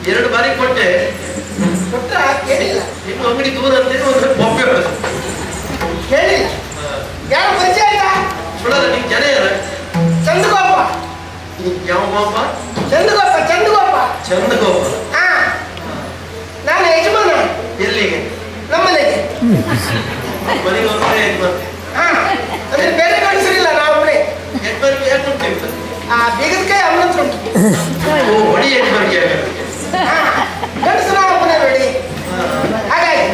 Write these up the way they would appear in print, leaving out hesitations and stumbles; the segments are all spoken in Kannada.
ಎರಡು ಬಾರಿ ಕೊಟ್ಟೆ ಇನ್ನು ಅಂಗಡಿ ದೂರ ಅಂತ ಒಂದು ಬೊಬ್ಬೆ ಕೇಳಿಲ್ಲ. ಯಾರು ಪರಿಚಯ ಆಯ್ತಾ? ಸುಳ್ಳಲ್ಲ, ನಿಂಗೆ ಜನ ಯಾರ? ಚಂದಗೋಪ. ಯಾವ ಗೋಪ? ಚಂದಗೋಪ. ಚಂದಗೋಪ. ಚಂದಗೋಪ. ಹಾ, ನಾನು ಯಜಮಾನ. ಎಲ್ಲಿಗೆ? ನಮ್ಮನೆಗೆ. ಮನೆಗೆ ಒಬ್ಬರೇ ಯಜಮಾನ. ಹಾ, ಅಂದ್ರೆ ಬೇರೆ ಗಂಡಸರಿಲ್ಲ, ನಾವೊಬ್ಬರೇ. ಯಜಮಾನಿಗೆ ಯಾಕೆ ಉಂಟು? ಆ ಬೀಗದ ಕೈ ಅವನ ಹತ್ರ ಉಂಟು. ಓ, ಹೊಡಿ ಯಜಮಾನಿಗೆ ಗಂಡಸರ ಒಬ್ಬನೇ ನೋಡಿ. ಹಾಗಾಗಿ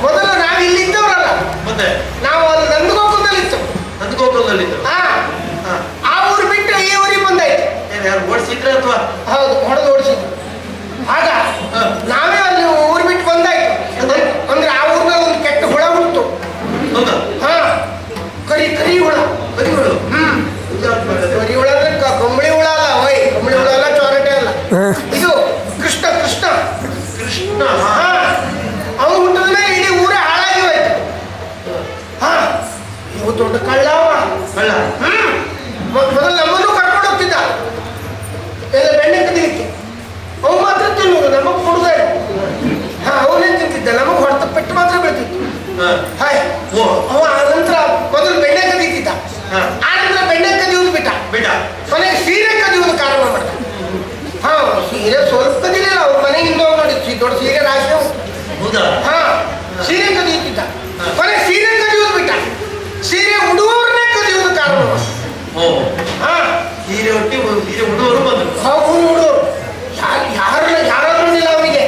ಮೊದಲು ನಾವು ಇಲ್ಲಿ ಇದ್ದವರಲ್ಲ, ಮತ್ತೆ ನಾವು ಅಲ್ಲಿ ನಂದಗೋಕುಲದಲ್ಲಿತ್ತು. ನಂದಗೋಕುಲದಲ್ಲಿತ್ತು. ಆ ಊರು ಬಿಟ್ಟು ಈ ಊರಿಗೆ ಬಂದಾಯ್ತು. ಯಾರು ಓಡಿಸಿದ್ರೆ ಅಥವಾ? ಹೌದು, ಹೊಡೆದು ಓಡಿಸಿದ್ರು. ಆಗ ನಾವೇ ಅಲ್ಲಿ ಊರು ಬಿಟ್ಟು ಬಂದಾಯ್ತು. ಅಂದ್ರೆ ಆ ಊರಿನಲ್ಲಿ ಒಂದು ಕೆಟ್ಟ ಹುಳ ಹುಟ್ಟು. ಹಾ, ಕರಿ ಹುಳ. ಕರಿ ಹುಳ? ಕರಿ ಹುಳ ಅಂದ್ರೆ ಕಂಬಳಿ ಹುಳ ಅಲ್ಲ. ಓಯ್, ಕಂಬಳಿ ಹುಳ ಅಲ್ಲ, ಚೋರಟೆ ಅಲ್ಲ. ಇದು ಕೃಷ್ಣ. ಹಾ, ಅವನು ಹುಟ್ಟಿದ ಮೇಲೆ ಇಡೀ ಊರೇ ಹಾಳಾಗಿ ಹೋಯ್ತು. ಹಾ, ಇವು ದೊಡ್ಡ ಕಳ್ಳ. ಮೊದಲು ನಮ್ಮನ್ನು ಕರ್ಕೊಂಡು ಹೋಗ್ತಿದ್ದ ಎಲ್ಲ ಬೆಣ್ಣೆ ಕದಿಲಿಕ್ಕೆ. ಅವು ಮಾತ್ರ ತಿನ್ನುವುದು, ನಮಗ್ ಕೊಡುದ. ಹಾ, ಅವನೇ ತಿಂತಿದ್ದ, ನಮಗ್ ಹೊಡೆತ ಪೆಟ್ಟು ಮಾತ್ರ ಬೀಳ್ತಿತ್ತು. ಹಾಯ್, ಅವ ಆನಂತರ ಮೊದಲು ಬೆಣ್ಣೆ ಕದೀತಿದ್ದ, ಆನಂತರ ಬೆಣ್ಣೆ ಕದಿಯುವುದು ಬಿಟ್ಟ. ಕೊನೆಗೆ ಸೀರೆ ಕದಿಯುವುದು ಕಾರಣ ಮಾಡ್ದ. ಹಾ, ಸೀರೆ ಸ್ವಲ್ಪ ಕದಿಲಿಲ್ಲ, ಅವ್ರ ಮನೆಯಿಂದ ನೋಡಿ ದೊಡ್ಡ ಸೀರೆ ರಾಶಿ. ಹಾ, ಸೀರೆ ಕದಿಯುತ್ತಿದ್ದ, ಕೊನೆಗೆ ಸೀರೆ ಕದಿಯುವುದು ಬಿಟ್ಟ. ಸೀರೆ ಉಡುವವ್ರನ್ನೇ ಕದಿಯುವುದು ಕಾರಣ. ಹಾ, ಸೀರೆ ಒಟ್ಟಿ ಸೀರೆ ಉಡುವರು ಬಂದರು. ಉಡುವರು ಯಾರಾದ್ರೂ ಉಂಡಿಲ್ಲ ಅವನಿಗೆ.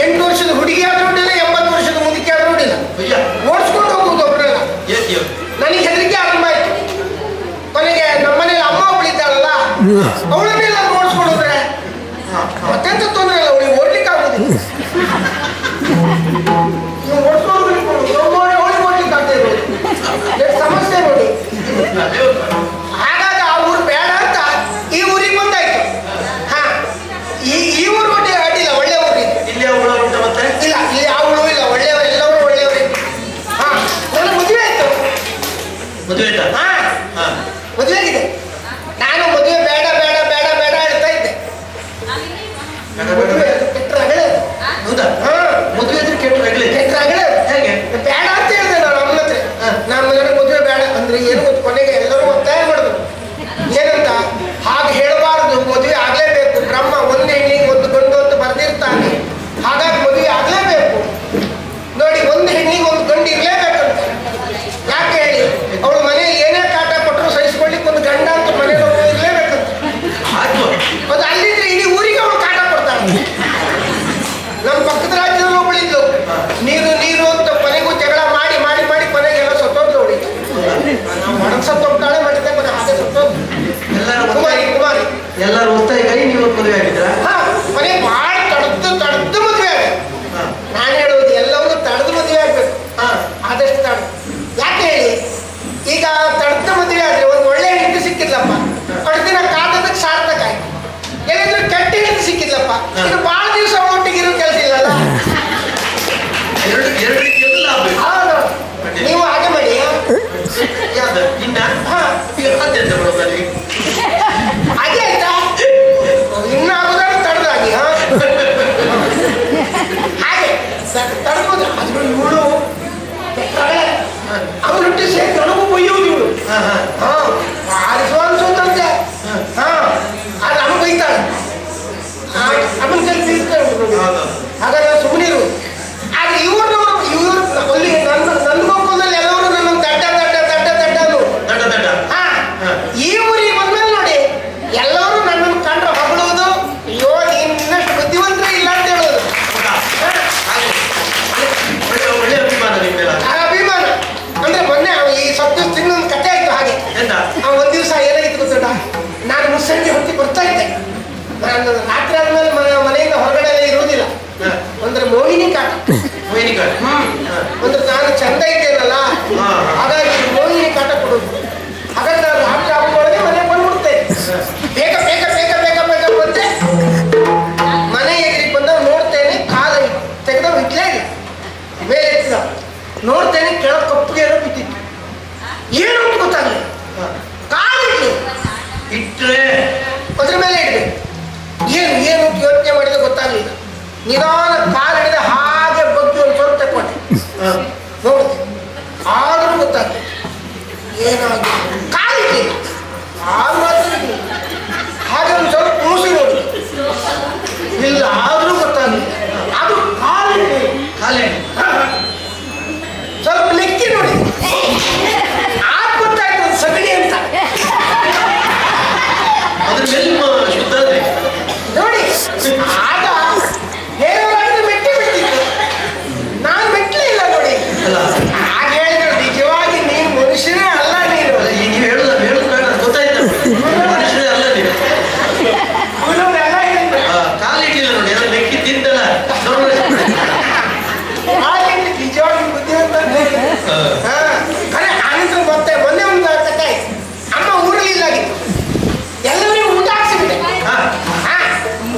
8 ವರ್ಷದ ಹುಡುಗಿ ಆದ್ರೂ ಉಂಡಿಲ್ಲ, 80 ವರ್ಷದ ಮುದುಕಿ ಆದ್ರೂ ಉಂಡಿಲ್ಲ. ಓಡಿಸ್ಕೊಂಡು ಹೋಗುವುದು ಒಬ್ಬರೆಲ್ಲ. ನನಗೆ ಹೆದರಿಕೆ ಆರಂಭ ಆಯ್ತು. ಕೊನೆಗೆ ನಮ್ಮನೇಲಿ ಅಮ್ಮ ಒಬ್ಬಳಿದ್ದಾಳಲ್ಲ, ಅವಳನ್ನೆಲ್ಲ ಓಡಿಸ್ಕೊಂಡು ಹೋದ್ರೆ ಮತ್ತೆಂತ ತೊಂದರೆ ಇಲ್ಲ, ಅವಳಿಗೆ ಓಡ್ಲಿಕ್ಕೆ ಆಗೋದಿಲ್ಲ. ನೀವು ಓಡಿಸ್ಕೊಂಡು ಅವಳಿಗೆ ಓಡ್ಲಿಕ್ಕೆ ಆಗ್ತಾ ಇರೋದು ಸಮಸ್ಯೆ ನೋಡಿ. ಹಾಗಾಗಿ ಆ ಊರು ಬೇಡ ಅಂತ ಈ ಊರಿಗೆ ಬಂದಾಯ್ತು. ಹಾ, ಈ ಊರು ಅಡ್ಡಿಲ್ಲ, ಒಳ್ಳೆ ಊರಿಗೆ. ಇಲ್ಲಿ ಯಾವ ಹುಳ ಉಂಟ ಮತ್ತೆ? ಇಲ್ಲ, ಇಲ್ಲಿ ಯಾವ ಹುಳು ಇಲ್ಲ, ಒಳ್ಳೆಯವರು, ಎಲ್ಲರೂ ಒಳ್ಳೆಯವರೇ. ಹಾ, ನನ್ನ ಮದುವೆ ಆಯ್ತು. ಮದುವೆ ಆಯ್ತಾ? ಹಾ, ಮದುವೆ ಆಗಿದೆ. ನಾನು ಮದುವೆ ಬೇಡ ಬೇಡ ಬೇಡ ಬೇಡ ಹೇಳ್ತಾ ಇದ್ದೆ. ಮದುವೆ ಕೆಟ್ಟ ರಗಳೆ. ಹೌದಾ? ಹಾ, ಮದುವೆ ಇದ್ರೆ ಕೆಟ್ಟ ರಗಳೆ. ಹೇಗೆ ಬೇಡ ಅಂತ ಹೇಳಿದೆ ನಾನು ಅಮ್ಮನ ಹತ್ರ. ನಾನು ನನಗೆ ಮದುವೆ ಬೇಡ ಅಂದ್ರೆ ಏನು ಗೊತ್ತು, ಕೊನೆಗೆ ಎಲ್ಲರೂ ಒತ್ತಾಯ ಮಾಡಿದ್ರು. ಏನಂತ? ಹಾಗೆ ಹೇಳಬಾರದು, ಮದುವೆ ಆಗ್ಲೇಬೇಕು. ಬ್ರಹ್ಮ ಒಂದು ಹೆಣ್ಣಿಗೆ ಒಂದು ಗಂಡು ಅಂತ ಬರೆದಿರ್ತಾನೆ. ಹಾಗಾಗಿ ಮದುವೆ ಆಗ್ಲೇಬೇಕು. ನೋಡಿ, ಒಂದು ಹೆಣ್ಣಿಗೆ ಒಂದು ಗಂಡು ಇರ್ಲೇಬೇಕಂತ. ಯಾಕೆ ಹೇಳಿ? ಅವಳು ಮನೆಯಲ್ಲಿ ಏನೇ ಸೈನಿಕ. ಅಂದ್ರೆ ನಾನು ಚಂದ ಇದ್ದೇನಲ್ಲ, ಹಾಗಾಗಿ ರೋಹಿಣಿ ಕಾಟ ಕೊಡೋದು. ಹಾಗಾದ್ರೆ ನಾನು ರಾತ್ರಿ ಆಗುವೊಳಗೆ ಮನೆಗೆ ಬಂದ್ಬಿಡ್ತೇನೆ. ಬೇಗ ಬೇಗ ಬೇಗ ಬೇಗ ಬೇಗ ಬಂದೆ ಮನೆ ಎದುರಿಗೆ ಬಂದವ್ ನೋಡ್ತೇನೆ, ಕಾಲ ತೆಗೆದವ್ ಇಡ್ಲೇ ಇಲ್ಲ, ಮೇಲೆ ಎತ್ತಿದ ನೋಡ್ತೇನೆ, ಕೆಳ ಕಪ್ಪುಗೆ ಏನೋ ಬಿದ್ದಿತ್ತು. ಏನು ಅಂತ ಗೊತ್ತಾಗಲಿ, ಕಾಲಿಡ್ಲಿ ಇಟ್ರೆ ಅದ್ರ ಮೇಲೆ ಇಡ್ಬೇಕು. ಏನು ಏನು ಯೋಚನೆ ಮಾಡಿದ್ರೆ ಗೊತ್ತಾಗಲಿಲ್ಲ. ನಿಧಾನ ಕಾಲು ಹಿಡಿದ ಹಾಗೆ ಬಗ್ಗೆ ಒಂದು ಸ್ವಲ್ಪ ತಕೊಂಡೆ, ನೋಡಿದೆ, ಆದ್ರೂ ಗೊತ್ತಾಗಲಿ ಏನಾಗಿ ಕಾಲಿಗೆ ಕಾಲು ಮಾತ್ರ ಹಾಗೆ ಒಂದು ಸ್ವಲ್ಪ ಕೂಸಿ ನೋಡಿ, ಇಲ್ಲ ಆದ್ರೂ ಗೊತ್ತಾಗಲಿ ಅದು ಕಾಲಿಗೆ ಕಾಲೇ ಸ್ವಲ್ಪ ಲೆಕ್ಕಿ ನೋಡಿ, ಆಗ ಗೊತ್ತಾಯ್ತು ಅದು ಸಗಣಿ ಅಂತ. ಅದ್ರ ಮೇಲೆ ಶುದ್ಧ ಆದ್ರೆ ನೋಡಿ ಆಗ ಹೇಳೋರಾದ್ರೆ ಮೆಟ್ಟಿ ಬಿಟ್ಟಿತ್ತು, ನಾನು ಮೆಟ್ಟಲೇ ಇಲ್ಲ ನೋಡಿ. ಅಲ್ಲ ಆಗ ಹೇಳಿದ್ರು ನಿಜವಾಗಿ ನೀನು ಮನುಷ್ಯನೇ ಅಲ್ಲ, ನೀನು ನೀವು ಹೇಳುದು ಬೇಡ ಗೊತ್ತಾಯ್ತು, ಮನುಷ್ಯರೇ ಅಲ್ಲ ನೀವು. ಎಲ್ಲ ಹೇಳಿದ್ರು ಕಾಲಿಡ್ಲಿಲ್ಲ ನೋಡಿ, ಎಲ್ಲ ಮೆಕ್ಕಿ ತಿಂದಲ್ಲ ಹಾಗೆ ನಿಜವಾಗಿ ಬುದ್ಧಿವಂತ. ಖರೆ ಆನಂತರ ಮತ್ತೆ ಮೊನ್ನೆ ಒಂದು ಕಥೆ ಆಯ್ತು. ಅಮ್ಮ ಊರಲ್ಲಿ ಇಲ್ಲಾಗಿತ್ತು, ಎಲ್ಲರಿಗೂ ಊಟ ಹಾಕ್ಸಿಬಿಟ್ಟೆ.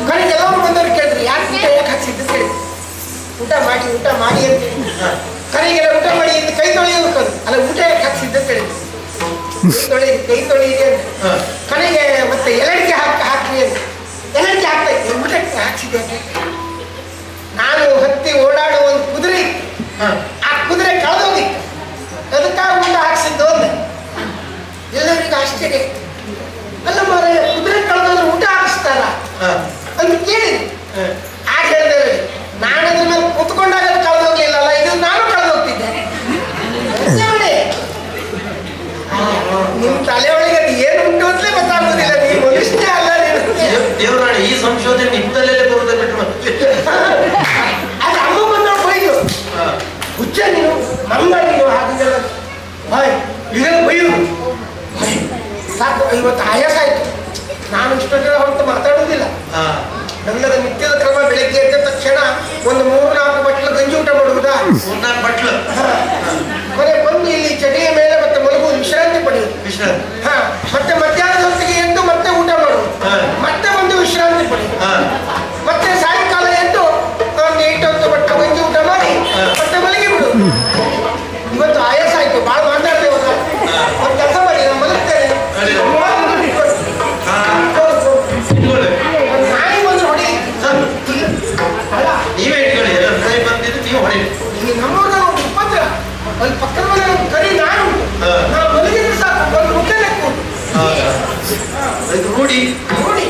ಖರೆ ಕೆಲವರು ಬಂದವರು ಕೇಳಿದ್ರು ಯಾಕೆ ಊಟ ಯಾಕೆ ಹಾಕ್ಸಿದ್ದು ಕೇಳಿದ್ರು. ಊಟ ಮಾಡಿ ಅಂತ ಹೇಳಿ ಕರೆಗೆಲ್ಲ ಊಟ ಮಾಡಿ ಇನ್ನು ಕೈ ತೊಳೆಯೋದು ಅಲ್ಲ, ಊಟ ಯಾಕೆ ಹಾಕ್ಸಿದ್ದು ಅಂತ ಹೇಳಿದ್ರು. ಕೈ ತೊಳೆಯಿರಿ ಅಂತ ಕನೆಗೆ ಮತ್ತೆ ಎಲಡಿಕೆ ಹಾಕ್ರಿ ಅಂತ ಎಲಡಿಕೆ ಹಾಕ್ತಾ ಇತ್ತು. ಊಟಕ್ಕೆ ಹಾಕ್ಸಿದ್ದೆ ನಾನು ಹತ್ತಿ ಓಡಾಡುವ ಒಂದು ಕುದುರೆ ಇತ್ತು, ಆ ಕುದುರೆ ಕಳೆದೋಗಿತ್ತು, ಅದಕ್ಕಾಗಿ ಊಟ ಹಾಕ್ಸಿದ್ದು ಅಂದೆ. ಎಲ್ಲರಿಗೂ ಆಶ್ಚರ್ಯ, ಅಲ್ಲ ಮಾರ ಕುದುರೆ ಕಳೆದೋದ್ರೆ ಊಟ ಹಾಕಿಸ್ತಾರ ಅಂತ ಕೇಳಿದ್ರು. ಆಗ ಹೇಳಿದ್ರೆ ನಾನು ಅದ್ರ ಮೇಲೆ ಕುತ್ಕೊಂಡಾಗ ಅದು ಕಳೆದೋಗ್ಲಿಲ್ಲಲ್ಲ, ಇದು ನಾನು ಕಳೆದೋಗ್ತಿದ್ದೆ. ನಿಮ್ ತಲೆ ಒಳಗೆ ಅದು ಏನು ಉಂಟು ಅಂತಲೇ ಗೊತ್ತಾಗೋದಿಲ್ಲ, ನೀವು ಮನುಷ್ಯ ಅಲ್ಲ. ದೇವರಾಣಿ ಈ ಸಂಶೋಧನೆ ನಿಮ್ದಲ್ಲೇ ಬರುವುದೇ ಬಿಟ್ಟು ಅದು ಅಮ್ಮ ಬಂದವ್ರು ಬೈದು ಹುಚ್ಚ ನೀನು ಮಂಗ ನೀನು ಹಾಗಿದ್ದೆಲ್ಲ ಬಾಯ್ ಇದೆಲ್ಲ ಬೈಯೋದು. ಸಾಕು, ಇವತ್ತು ಆಯಾಸ ಆಯ್ತು, ನಾನು ಇಷ್ಟೊಂದು ಹೊರತು ಮಾತಾಡುವುದಿಲ್ಲ. ನನ್ನದ ನಿತ್ಯದ ಕ್ರಮ ಬೆಳಗ್ಗೆ ಎದ್ದ ತಕ್ಷಣ ಒಂದು 3-4 ಬಟ್ಲು ಗಂಜಿ ಊಟ ಮಾಡುವುದಾ, 3-4 ಬಟ್ಲು ಕೊನೆ ಬಂದು ಇಲ್ಲಿ ಚಟಿಯ ಮೇಲೆ ಮತ್ತೆ ಮಲಗುವುದು, ವಿಶ್ರಾಂತಿ ಪಡೆಯುವುದು. ಮತ್ತೆ ಮಧ್ಯಾಹ್ನದ ಹೊತ್ತಿಗೆ ಎದ್ದು ಮತ್ತೆ ಊಟ ಮಾಡುವುದು, ಮತ್ತೆ ಒಂದು ವಿಶ್ರಾಂತಿ ಪಡೆಯುವುದು, ಮತ್ತೆ ಸಾಯಂಕಾಲ ಎದ್ದು ಒಂದು 8-10 ಬಟ್ಲು ಗಂಜಿ ಊಟ ಮಾಡಿ ಮತ್ತೆ ಮಲಗಿ ಬಿಡುವುದು. ಇವತ್ತು ಆಯಾಸ ಆಯ್ತು, ಭಾಳ ಮಾತಾಡ್ತೇವೆ. ಒಂದು ಕೆಲಸ ಮಾಡಿ, ನಾನು ಮಲಗ್ತೇನೆ, ನಾಯಿ ಬಂದು ಹೊಡಿ. ಅಲ್ಲ ನೀವೇ ಇಟ್ಕೊಳ್ಳಿ, ಎಲ್ಲ ನಾಯಿ ಬಂದಿದ್ದು ನೀವು ಹೊಡಿ. ನಮ್ಮೂರ ಒಂದು ಉಪದ್ರ ಅಲ್ಲಿ ಪಕ್ಕದ ಮನೆ ಒಂದು ಕರಿ ನಾನು ಮಲಗಿದ್ರೆ ಸಾಕು, ಒಂದು ಮುಖ ಲೆಕ್ಕೋದು ರೂಢಿ ನೋಡಿ.